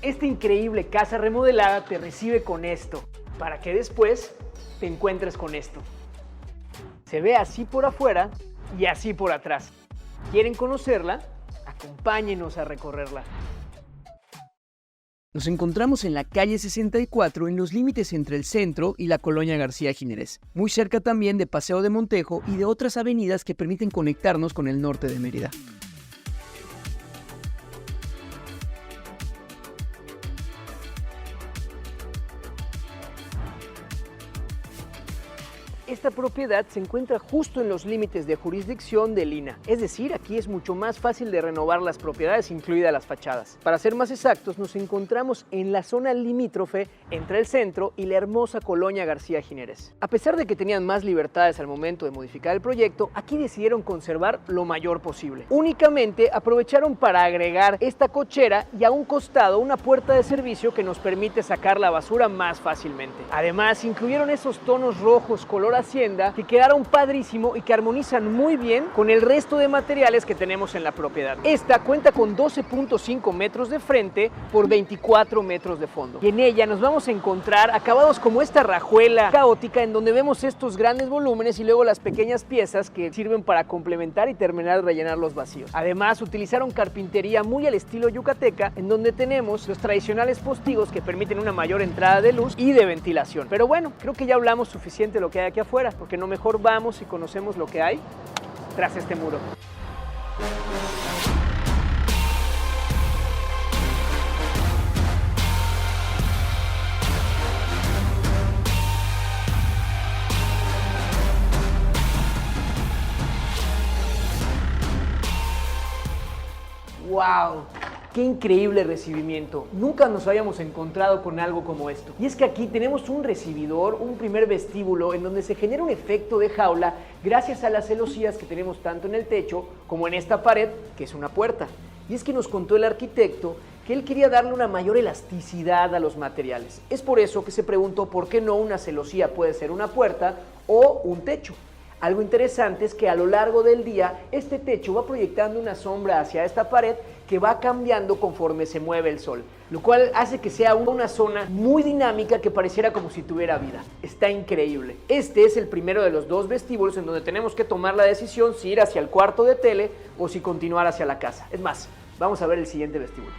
Esta increíble casa remodelada te recibe con esto, para que después te encuentres con esto. Se ve así por afuera y así por atrás. ¿Quieren conocerla? Acompáñenos a recorrerla. Nos encontramos en la calle 64, en los límites entre el centro y la colonia García Ginerés, muy cerca también de Paseo de Montejo y de otras avenidas que permiten conectarnos con el norte de Mérida. Esta propiedad se encuentra justo en los límites de jurisdicción de Lina, es decir, aquí es mucho más fácil de renovar las propiedades, incluidas las fachadas. Para ser más exactos, nos encontramos en la zona limítrofe entre el centro y la hermosa colonia García Ginerés. A pesar de que tenían más libertades al momento de modificar el proyecto, aquí decidieron conservar lo mayor posible. Únicamente aprovecharon para agregar esta cochera y a un costado una puerta de servicio que nos permite sacar la basura más fácilmente. Además, incluyeron esos tonos rojos color hacienda que quedaron padrísimo y que armonizan muy bien con el resto de materiales que tenemos en la propiedad. Esta cuenta con 12.5 metros de frente por 24 metros de fondo. Y en ella nos vamos a encontrar acabados como esta rajuela caótica en donde vemos estos grandes volúmenes y luego las pequeñas piezas que sirven para complementar y terminar de rellenar los vacíos. Además, utilizaron carpintería muy al estilo yucateca, en donde tenemos los tradicionales postigos que permiten una mayor entrada de luz y de ventilación. Pero bueno, creo que ya hablamos suficiente de lo que hay aquí afuera, porque no mejor vamos y conocemos lo que hay tras este muro. ¡Wow! ¡Qué increíble recibimiento! Nunca nos habíamos encontrado con algo como esto. Y es que aquí tenemos un recibidor, un primer vestíbulo en donde se genera un efecto de jaula gracias a las celosías que tenemos tanto en el techo como en esta pared, que es una puerta. Y es que nos contó el arquitecto que él quería darle una mayor elasticidad a los materiales. Es por eso que se preguntó por qué no una celosía puede ser una puerta o un techo. Algo interesante es que a lo largo del día este techo va proyectando una sombra hacia esta pared que va cambiando conforme se mueve el sol, lo cual hace que sea una zona muy dinámica que pareciera como si tuviera vida. Está increíble. Este es el primero de los dos vestíbulos en donde tenemos que tomar la decisión si ir hacia el cuarto de tele o si continuar hacia la casa. Es más, vamos a ver el siguiente vestíbulo.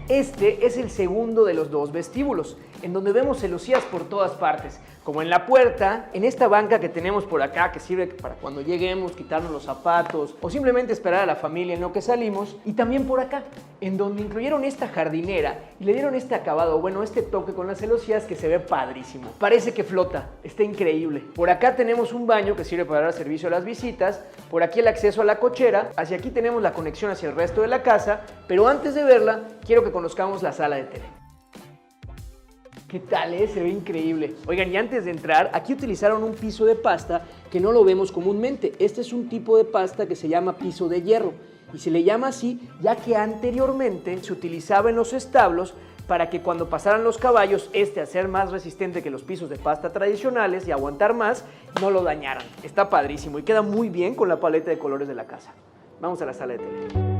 Este es el segundo de los dos vestíbulos, en donde vemos celosías por todas partes, como en la puerta, en esta banca que tenemos por acá, que sirve para cuando lleguemos, quitarnos los zapatos, o simplemente esperar a la familia en lo que salimos, y también por acá, en donde incluyeron esta jardinera y le dieron este acabado, bueno, este toque con las celosías que se ve padrísimo. Parece que flota, está increíble. Por acá tenemos un baño que sirve para dar servicio a las visitas, por aquí el acceso a la cochera, hacia aquí tenemos la conexión hacia el resto de la casa, pero antes de verla, quiero que conozcamos la sala de tele. ¿Qué tal, Se ve increíble. Oigan, y antes de entrar, aquí utilizaron un piso de pasta que no lo vemos comúnmente. Este es un tipo de pasta que se llama piso de hierro y se le llama así ya que anteriormente se utilizaba en los establos para que cuando pasaran los caballos, al ser más resistente que los pisos de pasta tradicionales y aguantar más, no lo dañaran. Está padrísimo y queda muy bien con la paleta de colores de la casa. Vamos a la sala de tele.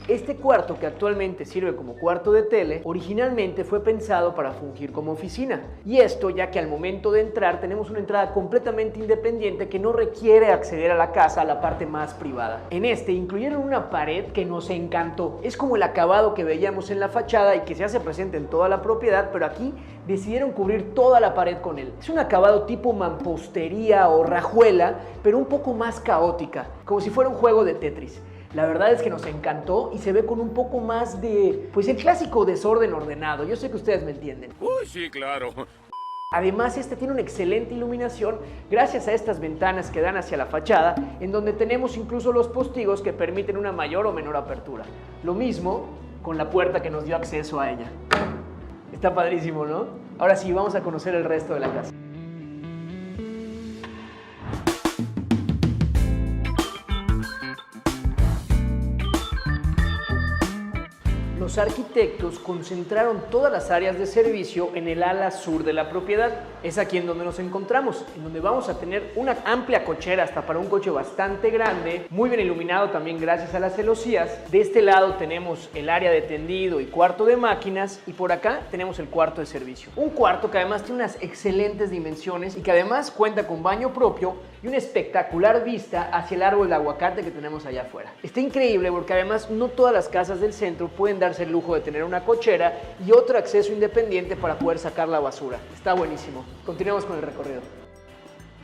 Este cuarto, que actualmente sirve como cuarto de tele, originalmente fue pensado para fungir como oficina. Y esto ya que al momento de entrar tenemos una entrada completamente independiente que no requiere acceder a la casa, a la parte más privada. En este incluyeron una pared que nos encantó. Es como el acabado que veíamos en la fachada y que se hace presente en toda la propiedad, pero aquí decidieron cubrir toda la pared con él. Es un acabado tipo mampostería o rajuela, pero un poco más caótica, como si fuera un juego de Tetris. La verdad es que nos encantó y se ve con un poco más de, pues el clásico desorden ordenado. Yo sé que ustedes me entienden. Uy, sí, claro. Además, este tiene una excelente iluminación gracias a estas ventanas que dan hacia la fachada, en donde tenemos incluso los postigos que permiten una mayor o menor apertura. Lo mismo con la puerta que nos dio acceso a ella. Está padrísimo, ¿no? Ahora sí, vamos a conocer el resto de la casa. Los los arquitectos concentraron todas las áreas de servicio en el ala sur de la propiedad. Es aquí en donde nos encontramos, en donde vamos a tener una amplia cochera hasta para un coche bastante grande, muy bien iluminado también gracias a las celosías. De este lado tenemos el área de tendido y cuarto de máquinas, y por acá tenemos el cuarto de servicio. Un cuarto que además tiene unas excelentes dimensiones y que además cuenta con baño propio y una espectacular vista hacia el árbol de aguacate que tenemos allá afuera. Está increíble porque además no todas las casas del centro pueden darse el lujo de tener una cochera y otro acceso independiente para poder sacar la basura. Está buenísimo. Continuemos con el recorrido.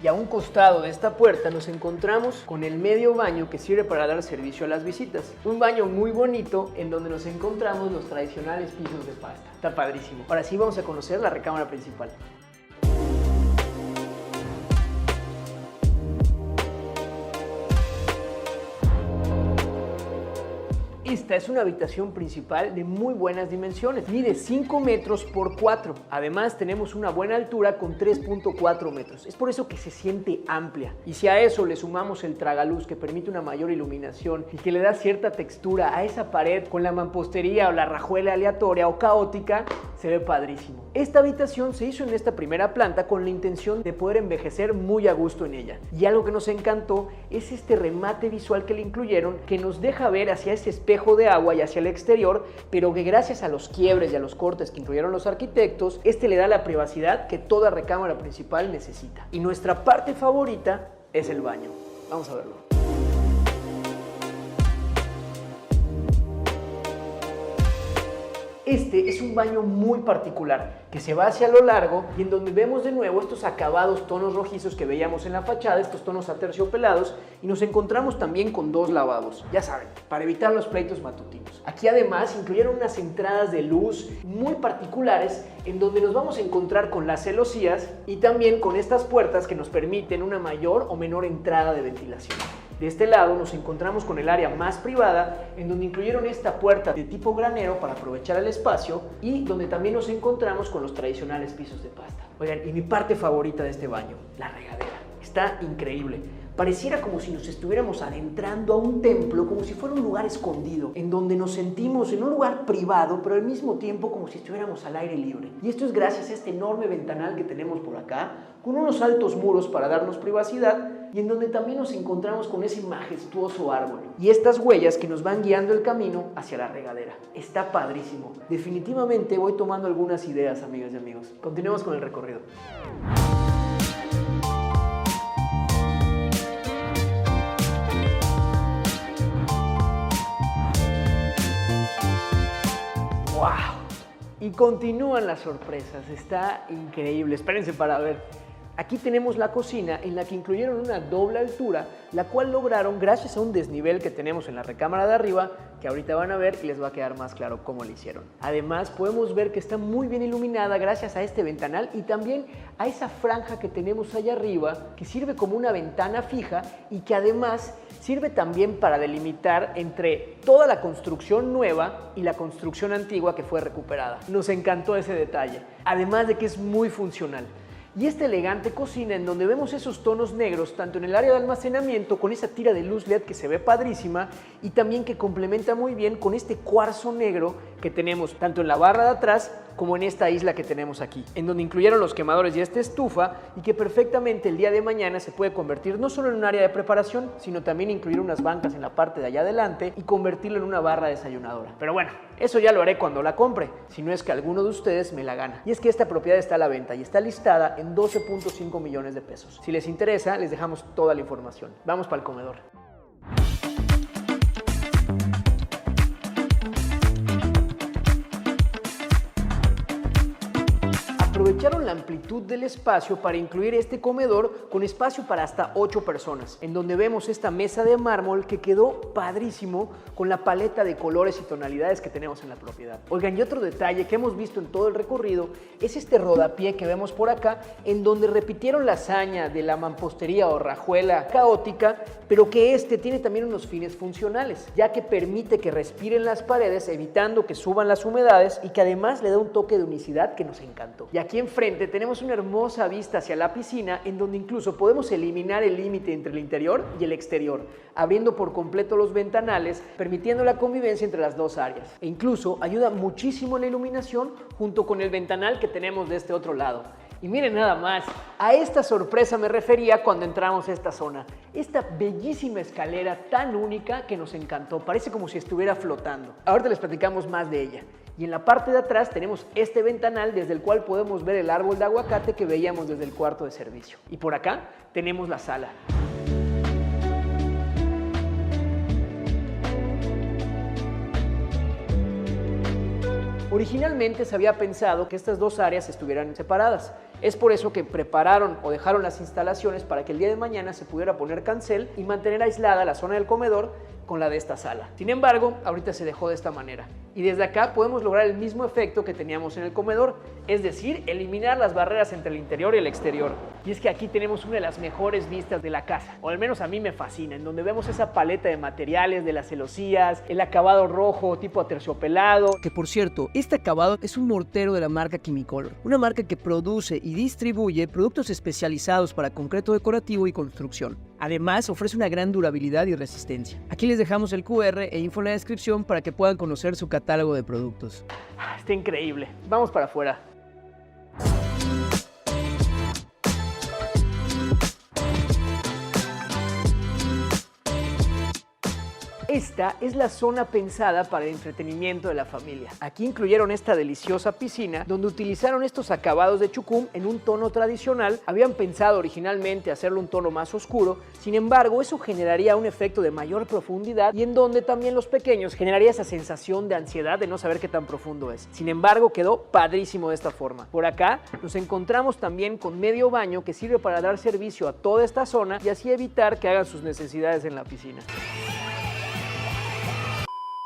Y a un costado de esta puerta nos encontramos con el medio baño que sirve para dar servicio a las visitas. Un baño muy bonito en donde nos encontramos los tradicionales pisos de pasta. Está padrísimo. Ahora sí vamos a conocer la recámara principal. Esta es una habitación principal de muy buenas dimensiones. Mide 5 metros por 4. Además tenemos una buena altura con 3.4 metros. Es por eso que se siente amplia. Y si a eso le sumamos el tragaluz que permite una mayor iluminación y que le da cierta textura a esa pared con la mampostería o la rajuela aleatoria o caótica, se ve padrísimo. Esta habitación se hizo en esta primera planta con la intención de poder envejecer muy a gusto en ella. Y algo que nos encantó es este remate visual que le incluyeron, que nos deja ver hacia ese espejo de agua y hacia el exterior, pero que gracias a los quiebres y a los cortes que incluyeron los arquitectos, este le da la privacidad que toda recámara principal necesita. Y nuestra parte favorita es el baño. Vamos a verlo. Este es un baño muy particular que se va hacia lo largo y en donde vemos de nuevo estos acabados tonos rojizos que veíamos en la fachada, estos tonos aterciopelados, y nos encontramos también con 2 lavabos, ya saben, para evitar los pleitos matutinos. Aquí además incluyeron unas entradas de luz muy particulares en donde nos vamos a encontrar con las celosías y también con estas puertas que nos permiten una mayor o menor entrada de ventilación. De este lado nos encontramos con el área más privada, en donde incluyeron esta puerta de tipo granero para aprovechar el espacio y donde también nos encontramos con los tradicionales pisos de pasta. Oigan, y mi parte favorita de este baño, la regadera. Está increíble. Pareciera como si nos estuviéramos adentrando a un templo, como si fuera un lugar escondido, en donde nos sentimos en un lugar privado, pero al mismo tiempo como si estuviéramos al aire libre. Y esto es gracias a este enorme ventanal que tenemos por acá, con unos altos muros para darnos privacidad, y en donde también nos encontramos con ese majestuoso árbol. Y estas huellas que nos van guiando el camino hacia la regadera. Está padrísimo. Definitivamente voy tomando algunas ideas, amigas y amigos. Continuemos con el recorrido. ¡Wow! Y continúan las sorpresas, está increíble, espérense para ver. Aquí tenemos la cocina en la que incluyeron una doble altura, la cual lograron gracias a un desnivel que tenemos en la recámara de arriba, que ahorita van a ver y les va a quedar más claro cómo lo hicieron. Además, podemos ver que está muy bien iluminada gracias a este ventanal y también a esa franja que tenemos allá arriba, que sirve como una ventana fija y que además sirve también para delimitar entre toda la construcción nueva y la construcción antigua que fue recuperada. Nos encantó ese detalle, además de que es muy funcional. Y esta elegante cocina en donde vemos esos tonos negros tanto en el área de almacenamiento con esa tira de luz LED que se ve padrísima y también que complementa muy bien con este cuarzo negro que tenemos tanto en la barra de atrás como en esta isla que tenemos aquí, en donde incluyeron los quemadores y esta estufa y que perfectamente el día de mañana se puede convertir no solo en un área de preparación, sino también incluir unas bancas en la parte de allá adelante y convertirlo en una barra desayunadora. Pero bueno, eso ya lo haré cuando la compre, si no es que alguno de ustedes me la gana. Y es que esta propiedad está a la venta y está listada en 12.5 millones de pesos. Si les interesa, les dejamos toda la información. Vamos para el comedor. Aprovecharon la amplitud del espacio para incluir este comedor con espacio para hasta 8 personas, en donde vemos esta mesa de mármol que quedó padrísimo con la paleta de colores y tonalidades que tenemos en la propiedad. Oigan, y otro detalle que hemos visto en todo el recorrido es este rodapié que vemos por acá, en donde repitieron la hazaña de la mampostería o rajuela caótica, pero que este tiene también unos fines funcionales, ya que permite que respiren las paredes evitando que suban las humedades y que además le da un toque de unicidad que nos encantó. Y aquí enfrente tenemos una hermosa vista hacia la piscina en donde incluso podemos eliminar el límite entre el interior y el exterior, abriendo por completo los ventanales, permitiendo la convivencia entre las dos áreas. E incluso ayuda muchísimo en la iluminación junto con el ventanal que tenemos de este otro lado. Y miren nada más, a esta sorpresa me refería cuando entramos a esta zona. Esta bellísima escalera tan única que nos encantó, parece como si estuviera flotando. Ahorita les platicamos más de ella. Y en la parte de atrás tenemos este ventanal desde el cual podemos ver el árbol de aguacate que veíamos desde el cuarto de servicio. Y por acá tenemos la sala. Originalmente se había pensado que estas dos áreas estuvieran separadas. Es por eso que prepararon o dejaron las instalaciones para que el día de mañana se pudiera poner cancel y mantener aislada la zona del comedor con la de esta sala. Sin embargo, ahorita se dejó de esta manera. Y desde acá podemos lograr el mismo efecto que teníamos en el comedor, es decir, eliminar las barreras entre el interior y el exterior. Y es que aquí tenemos una de las mejores vistas de la casa, o al menos a mí me fascina, en donde vemos esa paleta de materiales, de las celosías, el acabado rojo tipo aterciopelado. Que por cierto, este acabado es un mortero de la marca Chimicolor, una marca que produce y distribuye productos especializados para concreto decorativo y construcción. Además, ofrece una gran durabilidad y resistencia. Aquí les dejamos el QR e info en la descripción para que puedan conocer su catálogo de productos. Está increíble. Vamos para afuera. Esta es la zona pensada para el entretenimiento de la familia. Aquí incluyeron esta deliciosa piscina donde utilizaron estos acabados de chucum en un tono tradicional. Habían pensado originalmente hacerlo un tono más oscuro, sin embargo eso generaría un efecto de mayor profundidad y en donde también los pequeños generaría esa sensación de ansiedad de no saber qué tan profundo es. Sin embargo quedó padrísimo de esta forma. Por acá nos encontramos también con medio baño que sirve para dar servicio a toda esta zona y así evitar que hagan sus necesidades en la piscina.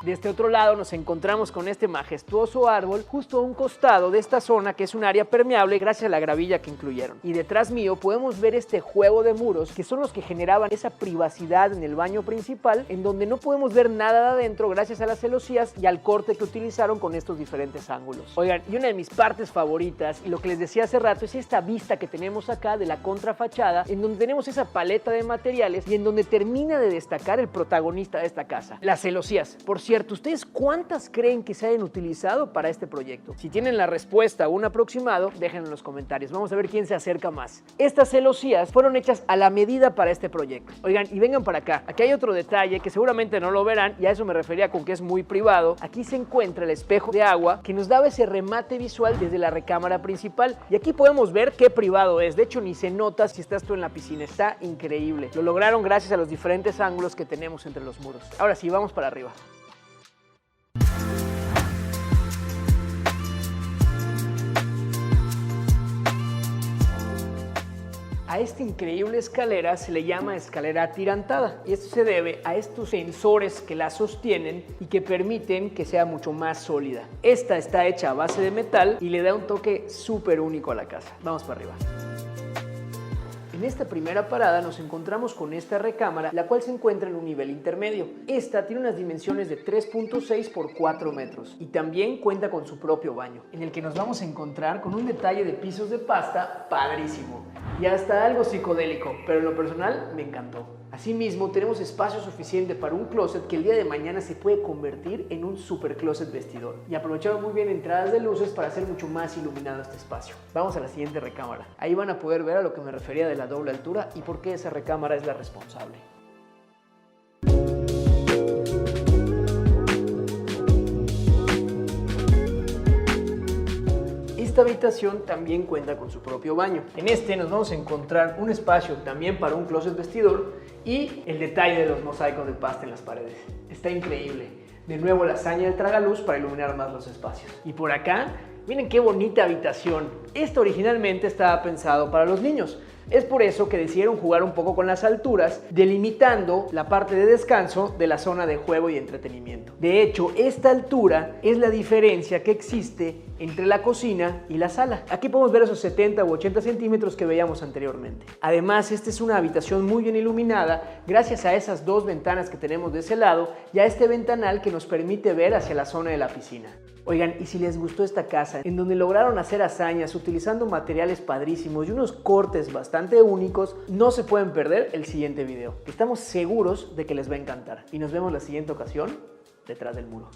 De este otro lado nos encontramos con este majestuoso árbol justo a un costado de esta zona que es un área permeable gracias a la gravilla que incluyeron. Y detrás mío podemos ver este juego de muros que son los que generaban esa privacidad en el baño principal en donde no podemos ver nada de adentro gracias a las celosías y al corte que utilizaron con estos diferentes ángulos. Oigan, y una de mis partes favoritas y lo que les decía hace rato es esta vista que tenemos acá de la contrafachada en donde tenemos esa paleta de materiales y en donde termina de destacar el protagonista de esta casa, las celosías. Por cierto, ¿ustedes cuántas creen que se hayan utilizado para este proyecto? Si tienen la respuesta o un aproximado, déjenlo en los comentarios. Vamos a ver quién se acerca más. Estas celosías fueron hechas a la medida para este proyecto. Oigan, y vengan para acá. Aquí hay otro detalle que seguramente no lo verán y a eso me refería con que es muy privado. Aquí se encuentra el espejo de agua que nos daba ese remate visual desde la recámara principal. Y aquí podemos ver qué privado es. De hecho, ni se nota si estás tú en la piscina. Está increíble. Lo lograron gracias a los diferentes ángulos que tenemos entre los muros. Ahora sí, vamos para arriba. A esta increíble escalera se le llama escalera atirantada y esto se debe a estos sensores que la sostienen y que permiten que sea mucho más sólida. Esta está hecha a base de metal y le da un toque súper único a la casa. Vamos para arriba. En esta primera parada nos encontramos con esta recámara, la cual se encuentra en un nivel intermedio. Esta tiene unas dimensiones de 3.6 por 4 metros y también cuenta con su propio baño, en el que nos vamos a encontrar con un detalle de pisos de pasta padrísimo y hasta algo psicodélico, pero en lo personal me encantó. Asimismo, tenemos espacio suficiente para un closet que el día de mañana se puede convertir en un super closet vestidor. Y aprovecharon muy bien entradas de luces para hacer mucho más iluminado este espacio. Vamos a la siguiente recámara. Ahí van a poder ver a lo que me refería de la doble altura y por qué esa recámara es la responsable. Esta habitación también cuenta con su propio baño. En este nos vamos a encontrar un espacio también para un closet vestidor y el detalle de los mosaicos de pasta en las paredes. Está increíble. De nuevo la hazaña del tragaluz para iluminar más los espacios. Y por acá, miren qué bonita habitación. Esto originalmente estaba pensado para los niños, Es por eso que decidieron jugar un poco con las alturas, delimitando la parte de descanso de la zona de juego y entretenimiento. De hecho, esta altura es la diferencia que existe entre la cocina y la sala. Aquí podemos ver esos 70 u 80 centímetros que veíamos anteriormente. Además, esta es una habitación muy bien iluminada gracias a esas dos ventanas que tenemos de ese lado y a este ventanal que nos permite ver hacia la zona de la piscina. Oigan, y si les gustó esta casa, en donde lograron hacer hazañas utilizando materiales padrísimos y unos cortes bastante únicos, no se pueden perder el siguiente video. Estamos seguros de que les va a encantar. Y nos vemos la siguiente ocasión detrás del muro.